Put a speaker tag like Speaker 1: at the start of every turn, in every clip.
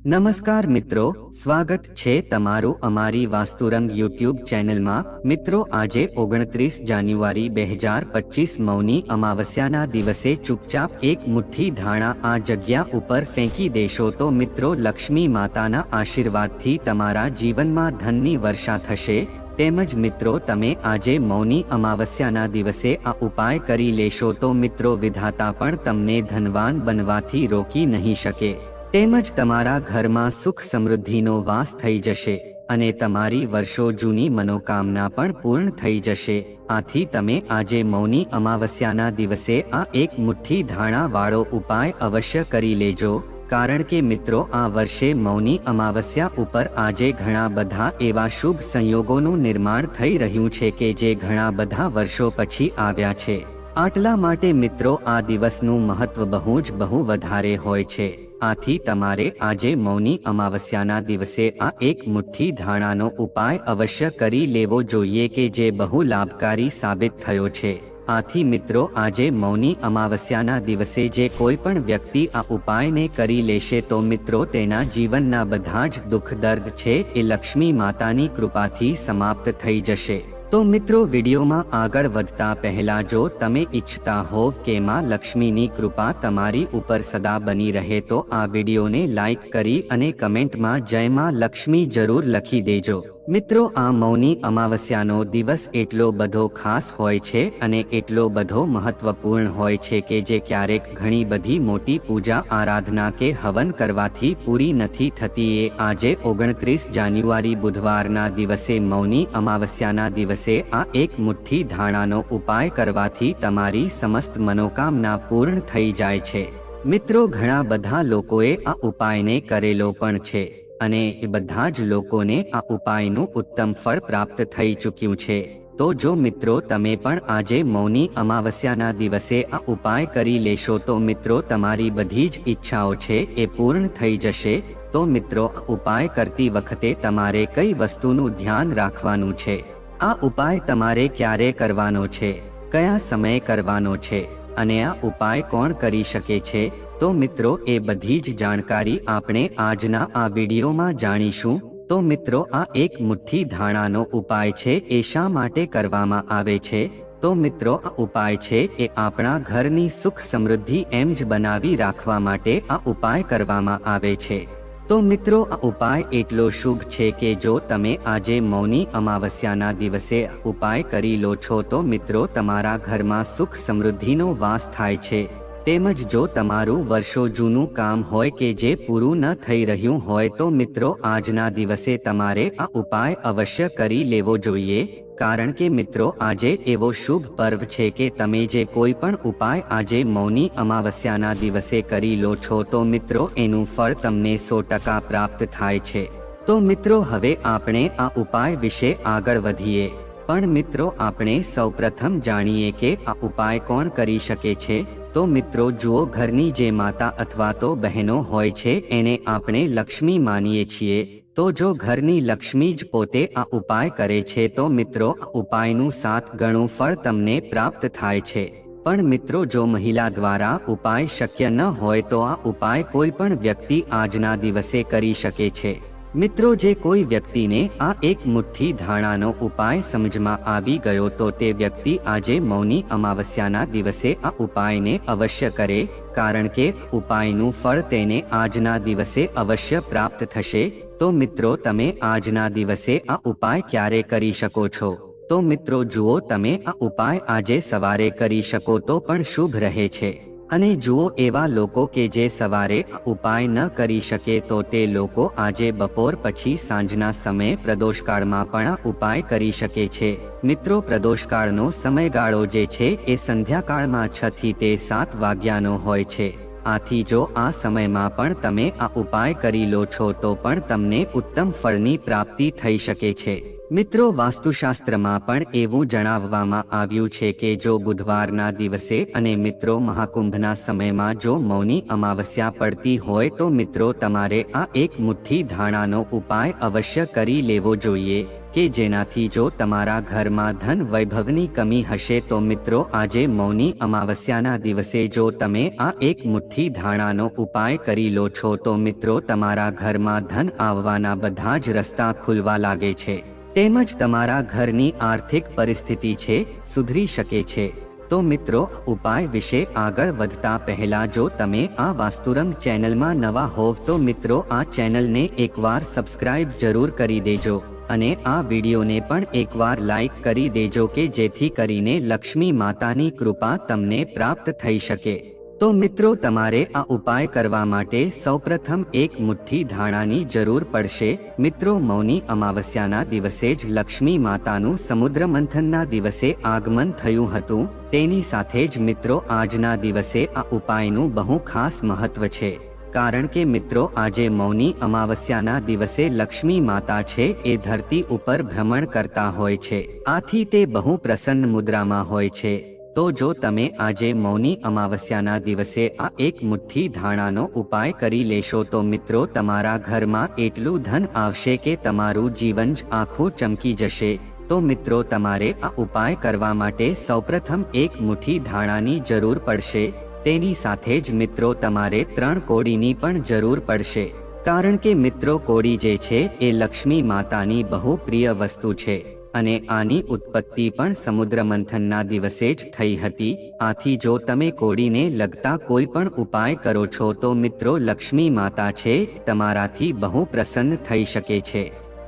Speaker 1: નમસ્કાર મિત્રો, સ્વાગત છે તમારું અમારી વાસ્તુરંગ યુટ્યુબ ચેનલમાં। મિત્રો, આજે 29 જાન્યુઆરી 2025 મૌની અમાવસ્યાના દિવસે ચૂપચાપ એક મુઠ્ઠી ધાણા આ જગ્યા ઉપર ફેંકી દેશો તો મિત્રો લક્ષ્મી માતાના આશીર્વાદથી તમારા જીવનમાં ધનની વર્ષા થશે। તેમજ મિત્રો તમે આજે મૌની અમાવસ્યાના દિવસે આ ઉપાય કરી લેશો તો મિત્રો વિધાતા પણ તમને ધનવાન બનવાથી રોકી નહીં શકે। તેમજ તમારા ઘરમાં સુખ સમૃદ્ધિનો વાસ થઈ જશે અને તમારી વર્ષો જૂની મનોકામના પણ પૂર્ણ થઈ જશે। આથી તમે આજે મૌની અમાવસ્યાના દિવસે આ એક મુઠ્ઠી ધાણા વાળો ઉપાય અવશ્ય કરી લેજો, કારણ કે મિત્રો આ વર્ષે મૌની અમાવસ્યા ઉપર આજે ઘણા બધા એવા શુભ સંયોગોનું નિર્માણ થઈ રહ્યું છે કે જે ઘણા બધા વર્ષો પછી આવ્યા છે। આટલા માટે મિત્રો આ દિવસનું મહત્વ બહુ વધારે હોય છે। આથી તમારે આજે મૌની અમાવસ્યાના દિવસે આ એક મુઠ્ઠી ધાણાનો ઉપાય અવશ્ય કરી લેવો જોઈએ કે જે બહુ લાભકારી સાબિત થયો છે। આથી મિત્રો આજે મૌની અમાવસ્યાના દિવસે જે કોઈ પણ વ્યક્તિ આ ઉપાયને કરી લેશે તો મિત્રો તેના જીવનના બધા જ દુઃખ દર્દ છે એ લક્ષ્મી માતાની કૃપાથી સમાપ્ત થઈ જશે। તો મિત્રો વિડીયોમાં આગળ વધતા પહેલા જો તમે ઈચ્છતા હોવ કે માં લક્ષ્મીની કૃપા તમારી ઉપર સદા બની રહે તો આ વિડીયોને લાઈક કરી અને કમેન્ટમાં જય માં લક્ષ્મી જરૂર લખી દેજો। મિત્રો આ મૌની અમાવસ્યાનો દિવસ એટલો બધો ખાસ હોય છે અને એટલો બધો મહત્વપૂર્ણ હોય છે કે જે ક્યારેક ઘણી બધી મોટી પૂજા આરાધના કે હવન કરવાથી પૂરી નથી થતી। એ આજે 29 જાન્યુઆરી બુધવારના દિવસે મૌની અમાવસ્યાના દિવસે આ એક મુઠ્ઠી ધાણાનો ઉપાય કરવાથી તમારી સમસ્ત મનોકામના પૂર્ણ થઈ જાય છે। મિત્રો ઘણા બધા લોકોએ આ ઉપાયને કરેલો પણ છે અને એ બધા જ લોકોને આ ઉપાયનું ઉત્તમ ફળ પ્રાપ્ત થઈ ચૂક્યું છે। તો જો મિત્રો તમે પણ આજે મૌની અમાવસ્યાના દિવસે આ ઉપાય કરી લેશો તો મિત્રો તમારી બધી જ ઈચ્છાઓ છે એ પૂર્ણ થઈ જશે। તો મિત્રો આ ઉપાય કરતી વખતે તમારે કઈ વસ્તુનું ધ્યાન રાખવાનું છે, આ ઉપાય તમારે ક્યારે કરવાનો છે, કયા સમયે કરવાનો છે અને આ ઉપાય કોણ કરી શકે છે, તો મિત્રો એ બધી જ જાણકારી આપણે આજના આ વિડીયોમાં જાણીશું। તો મિત્રો આ એક મુઠ્ઠી ધાણાનો ઉપાય છે એ શા માટે કરવામાં આવે છે, તો મિત્રો આ ઉપાય છે એ આપણા ઘરની સુખ સમૃદ્ધિ એમ જ બનાવી રાખવા માટે આ ઉપાય કરવામાં આવે છે। તો મિત્રો આ ઉપાય એટલો શુભ છે કે જો તમે આજે મૌની અમાવસ્યાના દિવસે ઉપાય કરી લો છો તો મિત્રો તમારા ઘરમાં સુખ સમૃદ્ધિનો વાસ થાય છે। તેમજ જો તમારું વર્ષો જૂનું કામ હોય કે જે પૂરું ન થઈ રહ્યું હોય તો મિત્રો આજના દિવસે તમારે આ ઉપાય અવશ્ય કરી લેવો જોઈએ, કારણ કે મિત્રો આજે એવો શુભ પર્વ છે કે તમે જે કોઈ પણ ઉપાય આજે મૌની અમાવસ્યાના દિવસે કરી લો છો તો મિત્રો એનું ફળ તમને 100% પ્રાપ્ત થાય છે। તો મિત્રો હવે આપણે આ ઉપાય વિશે આગળ વધીએ, પણ મિત્રો આપણે સૌપ્રથમ જાણીએ કે આ ઉપાય કોણ કરી શકે છે। તો મિત્રો જુઓ, ઘરની જે માતા અથવા તો બહેનો હોય છે એને આપણે લક્ષ્મી માનીએ છીએ। તો જો ઘરની લક્ષ્મી જ પોતે આ ઉપાય કરે છે તો મિત્રો આ ઉપાયનું 7 ગણું ફળ તમને પ્રાપ્ત થાય છે। પણ મિત્રો જો મહિલા દ્વારા ઉપાય શક્ય ન હોય તો આ ઉપાય કોઈ પણ વ્યક્તિ આજના દિવસે કરી શકે છે। મિત્રો જે કોઈ વ્યક્તિને આ એક મુઠ્ઠી ધાણાનો ઉપાય સમજમાં આવી ગયો તો તે વ્યક્તિ આજે મૌની અમાવસ્યાના દિવસે આ ઉપાયને અવશ્ય કરે, કારણ કે ઉપાયનું ફળ તેને આજના દિવસે અવશ્ય પ્રાપ્ત થશે। તો મિત્રો તમે આજના દિવસે આ ઉપાય ક્યારે કરી શકો છો, તો મિત્રો જુઓ, તમે આ ઉપાય આજે સવારે કરી શકો તો પણ શુભ રહે છે। અને જુઓ, એવા લોકો કે જે સવારે ઉપાય ન કરી શકે તો તે લોકો આજે બપોર પછી સાંજના સમયે પ્રદોષકાળમાં પણ આ ઉપાય કરી શકે છે। મિત્રો પ્રદોષકાળનો સમયગાળો જે છે એ સંધ્યાકાળમાં 6 થી તે 7 વાગ્યાનો હોય છે। આથી જો આ સમયમાં પણ તમે આ ઉપાય કરી લો છો તો પણ તમને ઉત્તમ ફળની પ્રાપ્તિ થઈ શકે છે। મિત્રો વાસ્તુશાસ્ત્રમાં પણ એવું જણાવવામાં આવ્યું છે કે જો બુધવારના દિવસે અને મિત્રો મહાકુંભના સમયમાં જો મૌની અમાવસ્યા પડતી હોય તો મિત્રો તમારે આ એક મુઠ્ઠી ધાણાનો ઉપાય અવશ્ય કરી લેવો જોઈએ, કે જેનાથી જો તમારા ઘરમાં ધન વૈભવની કમી હશે તો મિત્રો આજે મૌની અમાવસ્યાના દિવસે જો તમે આ એક મુઠ્ઠી ધાણાનો ઉપાય કરી લો છો તો મિત્રો તમારા ઘરમાં ધન આવવાના બધા જ રસ્તા ખુલવા લાગે છે, તેમજ તમારા ઘરની આર્થિક પરિસ્થિતિ છે સુધરી શકે છે। તો મિત્રો ઉપાય વિશે આગળ વધતા પહેલા જો તમે આ વાસ્તુરંગ ચેનલમાં નવા હોવ તો મિત્રો આ ચેનલને એકવાર સબસ્ક્રાઇબ જરૂર કરી દેજો અને આ વિડીયોને પણ એકવાર લાઈક કરી દેજો કે જેથી કરીને લક્ષ્મી માતાની કૃપા તમને પ્રાપ્ત થઈ શકે। તો મિત્રો તમારે આ ઉપાય કરવા માટે સૌપ્રથમ એક મુઠ્ઠી ધાણાની જરૂર પડશે। મિત્રો મૌની અમાવસ્યાના દિવસે જ લક્ષ્મી માતાનું સમુદ્ર મંથનના દિવસે આગમન થયું હતું, તેની સાથે જ મિત્રો આજના દિવસે આ ઉપાયનું બહુ ખાસ મહત્વ છે, કારણ કે મિત્રો આજે મૌની અમાવસ્યાના દિવસે લક્ષ્મી માતા છે એ ધરતી ઉપર ભ્રમણ કરતા હોય છે, આથી તે બહુ પ્રસન્ન મુદ્રામાં હોય છે। તો જો તમે આજે મૌની અમાવસ્યાના દિવસે આ એક મુઠ્ઠી ધાણાનો ઉપાય કરી લેશો તો મિત્રો તમારા ઘરમાં એટલું ધન આવશે કે તમારું જીવન જ આખું ચમકી જશે। તો મિત્રો તમારે આ ઉપાય કરવા માટે સૌપ્રથમ એક મુઠ્ઠી ધાણાની જરૂર પડશે, તેની સાથે જ મિત્રો તમારે 3 કોડીની પણ જરૂર પડશે, કારણ કે મિત્રો કોડી જે છે એ લક્ષ્મી માતાની બહુ પ્રિય વસ્તુ છે અને આની ઉત્પત્તિ પણ સમુદ્ર મંથનના દિવસે જ થઈ હતી, આથી જો તમે કોડીને લગતા કોઈ પણ ઉપાય કરો છો તો મિત્રો લક્ષ્મી માતા છે તમારાથી બહુ પ્રસન્ન થઈ શકે છે।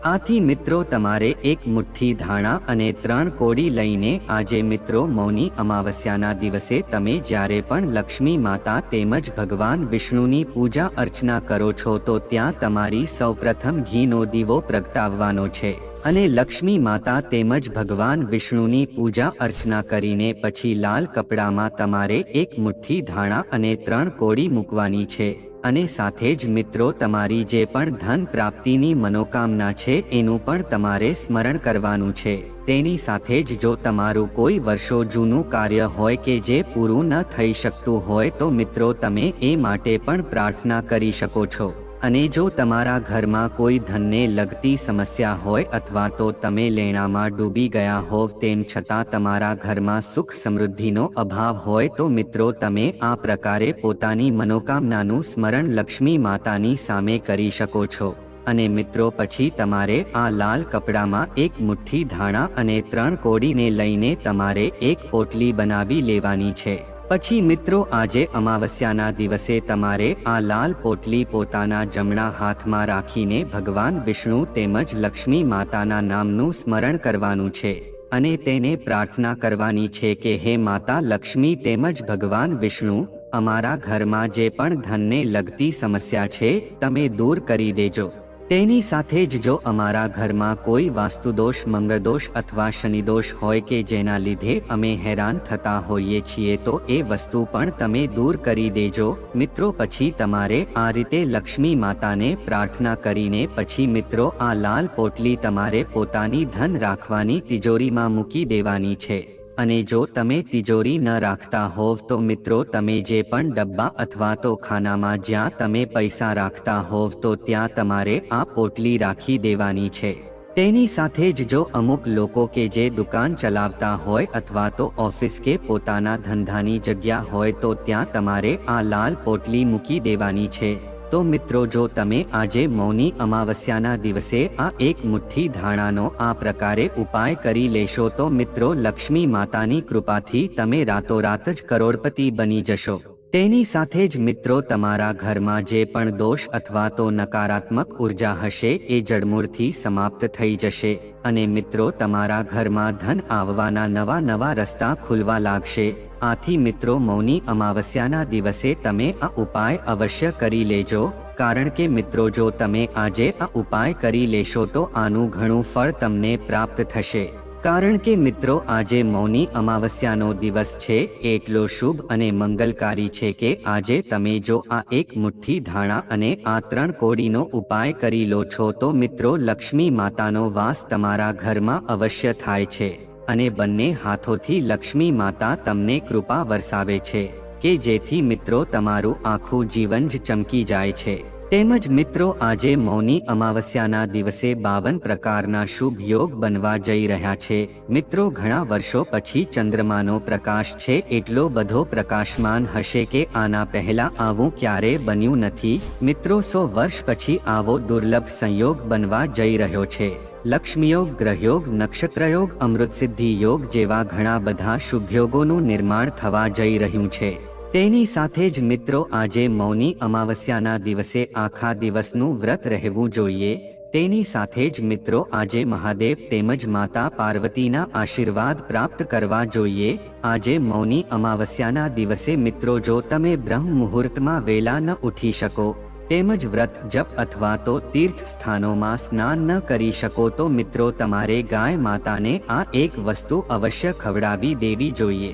Speaker 1: આથી મિત્રો તમારે એક મુઠ્ઠી ધાણા અને 3 કોડી લઈને આજે મિત્રો મૌની અમાવસ્યાના દિવસે તમે જ્યારે પણ લક્ષ્મી માતા તેમજ ભગવાન વિષ્ણુની પૂજા અર્ચના કરો છો તો ત્યાં તમારી સૌપ્રથમ ઘીનો દીવો પ્રગટાવવાનો છે અને લક્ષ્મી માતા તેમજ ભગવાન વિષ્ણુની પૂજા અર્ચના કરીને પછી લાલ કપડામાં તમારે એક મુઠ્ઠી ધાણા અને 3 કોડી મૂકવાની છે અને સાથે જ મિત્રો તમારી જે પણ ધન પ્રાપ્તિની મનોકામના છે એનું પણ તમારે સ્મરણ કરવાનું છે। તેની સાથે જ જો તમારું કોઈ વર્ષો જૂનું કાર્ય હોય કે જે પૂરું ન થઈ શકતું હોય તો મિત્રો તમે એ માટે પણ પ્રાર્થના કરી શકો છો। અને જો તમારા ઘરમાં કોઈ ધનને લગતી સમસ્યા હોય અથવા તો તમે લેણામાં ડૂબી ગયા હોવ તેમ છતાં તમારા ઘરમાં સુખ સમૃદ્ધિનો અભાવ હોય તો મિત્રો તમે આ પ્રકારે પોતાની મનોકામનાનું સ્મરણ લક્ષ્મી માતાની સામે કરી શકો છો અને મિત્રો પછી તમારે આ લાલ કપડામાં એક મુઠ્ઠી ધાણા અને 3 કોડીને લઈને તમારે એક પોટલી બનાવી લેવાની છે। પછી મિત્રો આજે અમાવસ્યાના દિવસે તમારે આ લાલ પોટલી પોતાના જમણા હાથમાં રાખીને ભગવાન વિષ્ણુ તેમજ લક્ષ્મી માતાના નામનું સ્મરણ કરવાનું છે અને તેને પ્રાર્થના કરવાની છે કે હે માતા લક્ષ્મી તેમજ ભગવાન વિષ્ણુ, અમારા ઘરમાં જે પણ ધનને લગતી સમસ્યા છે તમે દૂર કરી દેજો। તેની સાથે જ જો અમારા ઘરમાં કોઈ વાસ્તુદોષ, મંગળદોષ અથવા શનિદોષ હોય કે જેના લીધે અમે હેરાન થતા હોઈએ છીએ તો એ વસ્તુ પણ તમે દૂર કરી દેજો। મિત્રો પછી તમારે આ રીતે લક્ષ્મી માતાને પ્રાર્થના કરીને પછી મિત્રો આ લાલ પોટલી તમારે પોતાની ધન રાખવાની તિજોરીમાં મૂકી દેવાની છે અને જો તમે તિજોરી ન રાખતા હોવ તો મિત્રો તમે જે પણ ડબ્બા અથવા તો ખાનામાં જ્યાં તમે પૈસા રાખતા હોવ તો ત્યાં તમારે આ પોટલી રાખી દેવાની છે। તેની સાથે જ જો અમુક લોકો કે જે દુકાન ચલાવતા હોય અથવા તો ઓફિસ કે પોતાના ધંધાની જગ્યા હોય તો ત્યાં તમારે આ લાલ પોટલી મૂકી દેવાની છે। તો મિત્રો જો તમે આજે મૌની અમાવસ્યાના દિવસે આ એક મુઠ્ઠી ધાણાનો આ પ્રકારે ઉપાય કરી લેશો તો મિત્રો લક્ષ્મી માતાની કૃપાથી તમે રાતોરાત જ કરોડપતિ બની જશો। તેની સાથે જ મિત્રો તમારા ઘરમાં જે પણ દોષ અથવા તો નકારાત્મક ઉર્જા હશે એ જડમૂળથી સમાપ્ત થઈ જશે અને મિત્રો તમારા ઘરમાં ધન આવવાના નવા નવા રસ્તા ખુલવા લાગશે। આથી મિત્રો મૌની અમાવસ્યાના દિવસે તમે આ ઉપાય અવશ્ય કરી લેજો, કારણ કે મિત્રો જો તમે આજે આ ઉપાય કરી લેશો તો આનું ઘણું ફળ તમને પ્રાપ્ત થશે। કારણ કે મિત્રો આજે મૌની અમાવસ્યાનો દિવસ છે એટલો શુભ અને મંગલકારી છે કે આજે તમે જો આ એક મુઠ્ઠી ધાણા અને આ 3 કોડીનો ઉપાય કરી લો છો તો મિત્રો લક્ષ્મી માતાનો વાસ તમારા ઘરમાં અવશ્ય થાય છે અને બંને હાથોથી લક્ષ્મી માતા તમને કૃપા વરસાવે છે કે જેથી મિત્રો તમારું આખું જીવન જ ચમકી જાય છે। તેમજ મિત્રો આજે મૌની અમાવસ્યાના દિવસે 52 પ્રકારના શુભ યોગ બનવા જઈ રહ્યા છે। મિત્રો ઘણા વર્ષો પછી ચંદ્રમાનો પ્રકાશ છે એટલો બધો પ્રકાશમાન હશે કે આના પહેલા આવું ક્યારેય બન્યું નથી। મિત્રો 100 વર્ષ પછી આવો દુર્લભ સંયોગ બનવા જઈ રહ્યો છે। લક્ષ્મીયોગ, ગ્રહયોગ, નક્ષત્રયોગ, અમૃતસિદ્ધિ યોગ જેવા ઘણા બધા શુભયોગોનું નિર્માણ થવા જઈ રહ્યું છે। તેની સાથે જ મિત્રો આજે મૌની અમાવસ્યાના દિવસે આખા દિવસનું વ્રત રહેવું જોઈએ। તેની સાથે જ મિત્રો આજે મહાદેવ તેમજ માતા પાર્વતીના આશીર્વાદ પ્રાપ્ત કરવા જોઈએ। આજે મૌની અમાવસ્યાના દિવસે મિત્રો જો તમે બ્રહ્મ મુહૂર્તમાં વહેલા ન ઉઠી શકો તેમજ વ્રત જપ અથવા તો તીર્થ સ્થાનોમાં સ્નાન ન કરી શકો તો મિત્રો તમારે ગાય માતાને આ એક વસ્તુ અવશ્ય ખવડાવી દેવી જોઈએ।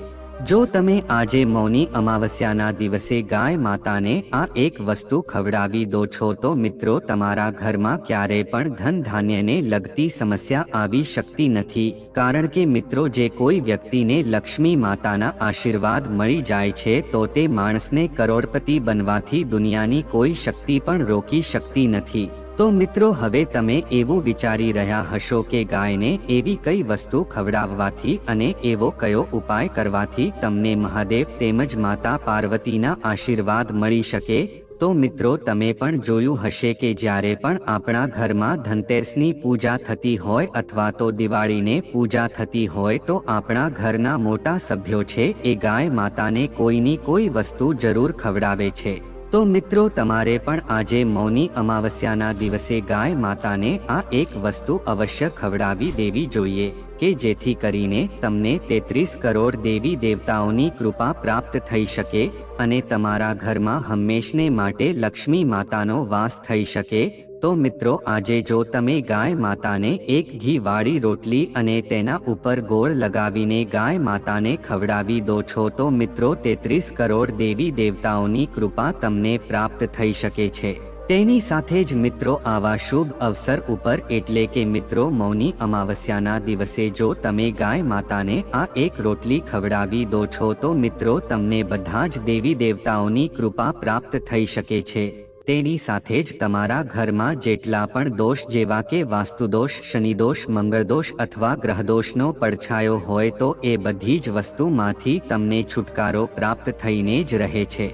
Speaker 1: જો તમે આજે મૌની અમાવસ્યાના દિવસે ગાય માતાને આ એક વસ્તુ ખવડાવી દો છો તો મિત્રો તમારા ઘરમાં ક્યારેય પણ ધન ધાન્યને લગતી સમસ્યા આવી શકતી નથી। કારણ કે મિત્રો જે કોઈ વ્યક્તિને લક્ષ્મી માતાના આશીર્વાદ મળી જાય છે તો તે માણસને કરોડપતિ બનવાથી દુનિયાની કોઈ શક્તિ પણ રોકી શકતી નથી। તો મિત્રો હવે તમે એવું વિચારી રહ્યા હશો કે ગાયને એવી કઈ વસ્તુ ખવડાવવાથી અને એવો કયો ઉપાય કરવાથી તમને મહાદેવ તેમજ માતા પાર્વતીના આશીર્વાદ મળી શકે। તો મિત્રો તમે પણ જોયું હશે કે જ્યારે પણ આપણા ઘરમાં ધનતેરસની પૂજા થતી હોય અથવા તો દિવાળીને પૂજા થતી હોય તો આપણા ઘરના મોટા સભ્યો છે એ ગાય માતાને કોઈની કોઈ વસ્તુ જરૂર ખવડાવે છે। તો મિત્રો તમારે પણ આજે મૌની અમાવસ્યાના દિવસે ગાય માતાને આ એક વસ્તુ અવશ્ય ખવડાવી દેવી જોઈએ કે જેથી કરીને તમને 33 કરોડ દેવી દેવતાઓની કૃપા પ્રાપ્ત થઈ શકે અને તમારા ઘરમાં હંમેશને માટે લક્ષ્મી માતાનો વાસ થઈ શકે। તો મિત્રો આજે જો તમે ગાય માતાને એક ઘી વાળી રોટલી અને તેના ઉપર ગોળ લગાવીને ગાય માતાને ખવડાવી દો છો તો મિત્રો 33 કરોડ દેવી દેવતાઓની કૃપા તમને પ્રાપ્ત થઈ શકે છે। તેની સાથે જ મિત્રો આવા શુભ અવસર ઉપર એટલે કે મિત્રો મૌની અમાવસ્યાના દિવસે જો તમે ગાય માતાને આ એક રોટલી ખવડાવી દો છો તો મિત્રો તમને બધા જ દેવી દેવતાઓની કૃપા પ્રાપ્ત થઈ શકે છે। તેની સાથે જ તમારા ઘરમાં જેટલા પણ દોષ જેવા કે વાસ્તુદોષ, શનિદોષ, મંગળદોષ અથવા ગ્રહદોષનો પડછાયો હોય તો એ બધી જ વસ્તુમાંથી તમને છુટકારો પ્રાપ્ત થઈને જ રહે છે।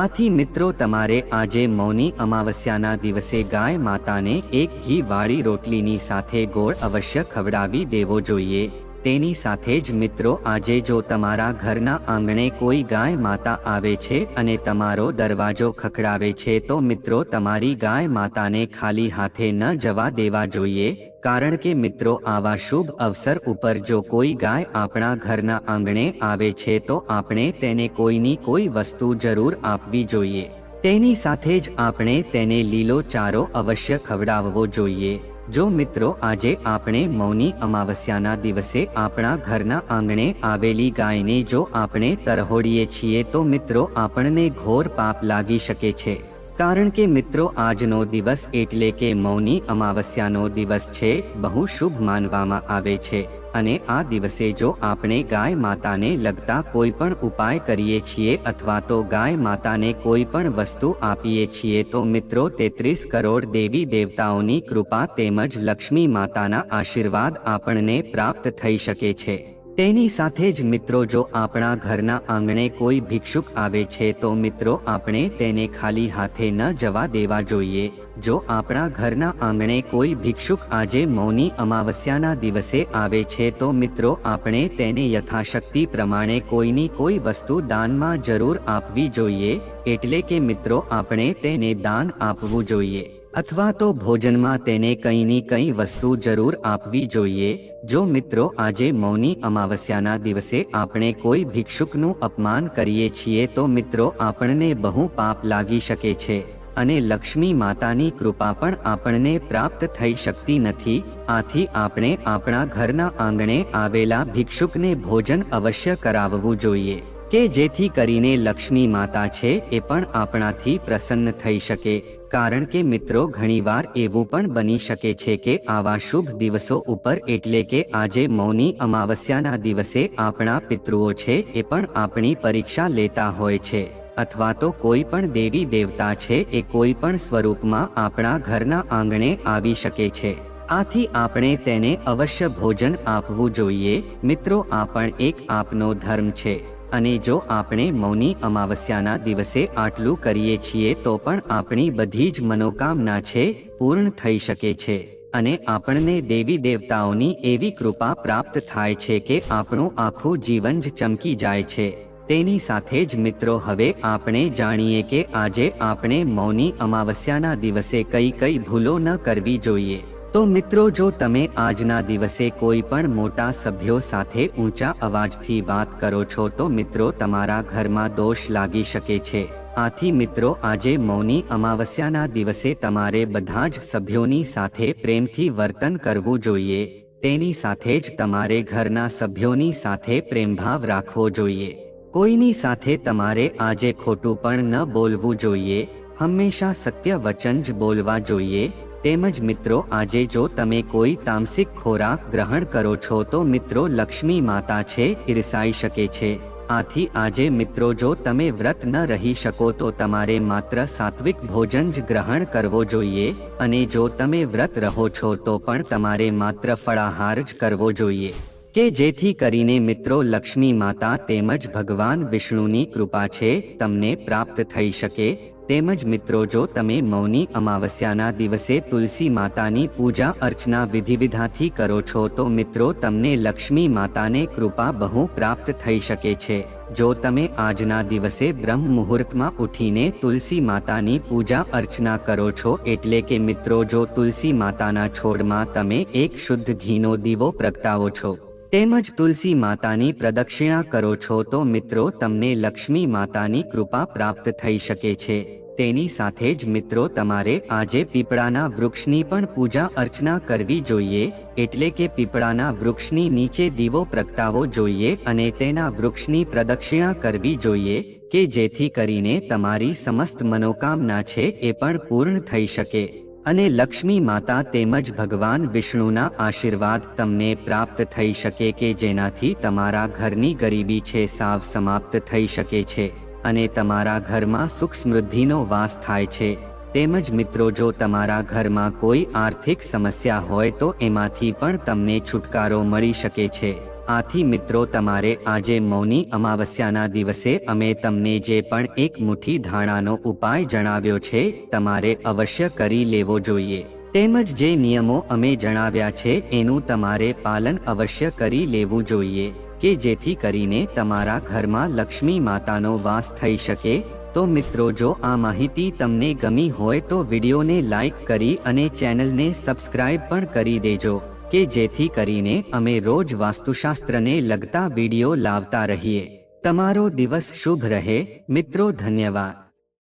Speaker 1: આથી મિત્રો તમારે આજે મૌની અમાવસ્યાના દિવસે ગાય માતાને એક ઘી વાળી રોટલીની સાથે ગોળ અવશ્ય ખવડાવી દેવો જોઈએ। તેની સાથે જ મિત્રો આજે જો તમારા ઘરના આંગણે કોઈ ગાય માતા આવે છે અને તમારો દરવાજો ખખડાવે છે તો મિત્રો તમારી ગાય માતાને ખાલી હાથે ન જવા દેવા જોઈએ। કારણ કે મિત્રો આવા શુભ અવસર ઉપર જો કોઈ ગાય આપણા ઘરના આંગણે આવે છે તો આપણે તેને કોઈની કોઈ વસ્તુ જરૂર આપવી જોઈએ। તેની સાથે જ આપણે તેને લીલો ચારો અવશ્ય ખવડાવવો જોઈએ। જો મિત્રો આજે આપણે મૌની અમાવસ્યાના દિવસે આપણા ઘરના આંગણે આવેલી ગાયને જો આપણે તરહોડીએ છીએ તો મિત્રો આપણને ઘોર પાપ લાગી શકે છે। કારણ કે મિત્રો આજનો દિવસ એટલે કે મૌની અમાવસ્યાનો દિવસ છે બહુ શુભ માનવામાં આવે છે અને આ દિવસે જો આપણે ગાય માતાને લગતા કોઈ પણ ઉપાય કરીએ છીએ અથવા તો ગાય માતાને કોઈ પણ વસ્તુ આપીએ છીએ તો મિત્રો 33 કરોડ દેવી દેવતાઓની કૃપા તેમજ લક્ષ્મી માતાના આશીર્વાદ આપણને પ્રાપ્ત થઈ શકે છે। તેની સાથે જ મિત્રો જો આપણા ઘરના આંગણે કોઈ ભિક્ષુક આવે છે તો મિત્રો આપણે તેને ખાલી હાથે ન જવા દેવા જોઈએ। જો આપણા ઘરના આંગણે કોઈ ભિક્ષુક આજે મૌની અમાવસ્યાના દિવસે આવે છે તો મિત્રો આપણે તેને યથાશક્તિ પ્રમાણે કોઈની કોઈ વસ્તુ દાનમાં જરૂર આપવી જોઈએ। એટલે કે મિત્રો આપણે તેને દાન આપવું જોઈએ અથવા તો ભોજનમાં તેને કંઈની કંઈ વસ્તુ જરૂર આપવી જોઈએ। જો મિત્રો આજે મૌની અમાવસ્યાના દિવસે આપણે કોઈ ભિક્ષુકનું અપમાન કરીએ છીએ તો મિત્રો આપણને બહુ પાપ લાગી શકે છે અને લક્ષ્મી માતાની કૃપા પણ આપણને પ્રાપ્ત થઈ શકતી નથી। આથી આપણે આપણા ઘરના આંગણે આવેલા ભિક્ષુકને ભોજન અવશ્ય કરાવવું જોઈએ કે જેથી કરીને લક્ષ્મી માતા છે એ પણ આપણાથી પ્રસન્ન થઈ શકે। કારણ કે મિત્રો ઘણીવાર એવું પણ બની શકે છે કે આવા શુભ દિવસો ઉપર એટલે કે આજે મૌની અમાવસ્યાના દિવસે આપણા પિતૃઓ છે એ પણ આપણી પરીક્ષા લેતા હોય છે અથવા તો કોઈ પણ દેવી દેવતા છે એ કોઈ પણ સ્વરૂપમાં આપણા ઘરના આંગણે આવી શકે છે. આથી આપણે તેને અવશ્ય ભોજન આપવું જોઈએ. મિત્રો, આ પણ એક આપનો ધર્મ છે. અને જો આપણે મૌની અમાવસ્યાના દિવસે આટલું કરીએ છીએ તો પણ આપણી બધી જ મનોકામના છે પૂર્ણ થઈ શકે છે. અને આપણને દેવી દેવતાઓની એવી કૃપા પ્રાપ્ત થાય છે કે આપણું આખું જીવન જ ચમકી જાય છે. તેની સાથે જ મિત્રો, હવે આપણે જાણીએ કે આજે આપણે મૌની અમાવસ્યાના દિવસે કઈ કઈ ભૂલો ન કરવી જોઈએ. તો મિત્રો, જો તમે આજના દિવસે કોઈ પણ મોટા સભ્યો સાથે ઊંચા અવાજથી વાત કરો છો તો મિત્રો તમારા ઘરમાં દોષ લાગી શકે છે. આથી મિત્રો, આજે મૌની અમાવસ્યાના દિવસે તમારે બધા જ સભ્યોની સાથે પ્રેમથી વર્તન કરવું જોઈએ. તેની સાથે જ તમારે ઘરના સભ્યોની સાથે પ્રેમભાવ રાખવો જોઈએ. કોઈની સાથે તમારે આજે ખોટું પણ ન બોલવું જોઈએ. હંમેશા સત્ય વચન જ બોલવા જોઈએ. તેમજ મિત્રો, આજે જો તમે કોઈ તામસિક ખોરાક ગ્રહણ કરો છો તો મિત્રો લક્ષ્મી માતા છે ઈર્ષાઈ શકે છે. આથી આજે મિત્રો, જો તમે વ્રત ન રહી શકો તો તમારે માત્ર સાત્વિક ભોજન જ ગ્રહણ કરવો જોઈએ. અને જો તમે વ્રત રહો છો તો પણ તમારે માત્ર ફળાહાર જ કરવો જોઈએ, કે જેથી કરીને મિત્રો લક્ષ્મી માતા તેમજ ભગવાન વિષ્ણુની કૃપા છે તમને પ્રાપ્ત થઈ શકે. તેમજ મિત્રો, જો તમે મૌની અમાવસ્યાના દિવસે તુલસી માતાની પૂજા અર્ચના વિધિવિધાથી કરો છો તો મિત્રો તમને લક્ષ્મી માતાને કૃપા બહુ પ્રાપ્ત થઈ શકે છે. જો તમે આજના દિવસે બ્રહ્મ મુહૂર્તમાં ઉઠીને તુલસી માતાની પૂજા અર્ચના કરો છો, એટલે કે મિત્રો જો તુલસી માતાના છોડમાં તમે એક શુદ્ધ ઘીનો દીવો પ્રગટાવો છો તેમજ તુલસી માતાની પ્રદક્ષિણા કરો છો તો મિત્રો તમને લક્ષ્મી માતાની કૃપા પ્રાપ્ત થઈ શકે છે. તેની સાથે જ મિત્રો તમારે આજે પીપળાના વૃક્ષની પણ પૂજા અર્ચના કરવી જોઈએ. એટલે કે પીપળાના વૃક્ષની નીચે દીવો પ્રગટાવવો જોઈએ અને તેના વૃક્ષની પ્રદક્ષિણા કરવી જોઈએ, કે જેથી કરીને તમારી સમસ્ત મનોકામના છે એ પણ પૂર્ણ થઈ શકે અને લક્ષ્મી માતા તેમજ ભગવાન વિષ્ણુના આશીર્વાદ તમને પ્રાપ્ત થઈ શકે, કે જેનાથી તમારા ઘરની ગરીબી છે સાવ સમાપ્ત થઈ શકે છે અને તમારા ઘરમાં સુખ સમૃદ્ધિનો વાસ થાય છે. તેમજ મિત્રો, જો તમારા ઘરમાં કોઈ આર્થિક સમસ્યા હોય તો એમાંથી પણ તમને છુટકારો મળી શકે છે. આથી મિત્રો, તમારે આજે મૌની અમાવસ્યાના દિવસે અમે તમને જે પણ એક મુઠ્ઠી ધાણાનો ઉપાય જણાવ્યો છે તમારે અવશ્ય કરી લેવો જોઈએ. તેમજ જે નિયમો અમે જણાવ્યા છે એનું તમારે પાલન અવશ્ય કરી લેવું જોઈએ, કે જેથી કરીને તમારા ઘરમાં લક્ષ્મી માતાનો વાસ થઈ શકે. તો મિત્રો, જો આ માહિતી તમને ગમી હોય તો વિડીયોને લાઈક કરી અને ચેનલને સબસ્ક્રાઇબ પણ કરી દેજો, કે જેથી કરીને અમે રોજ વાસ્તુશાસ્ત્રને લગતા વિડીયો લાવતા રહીએ. તમારો દિવસ શુભ રહે મિત્રો. ધન્યવાદ.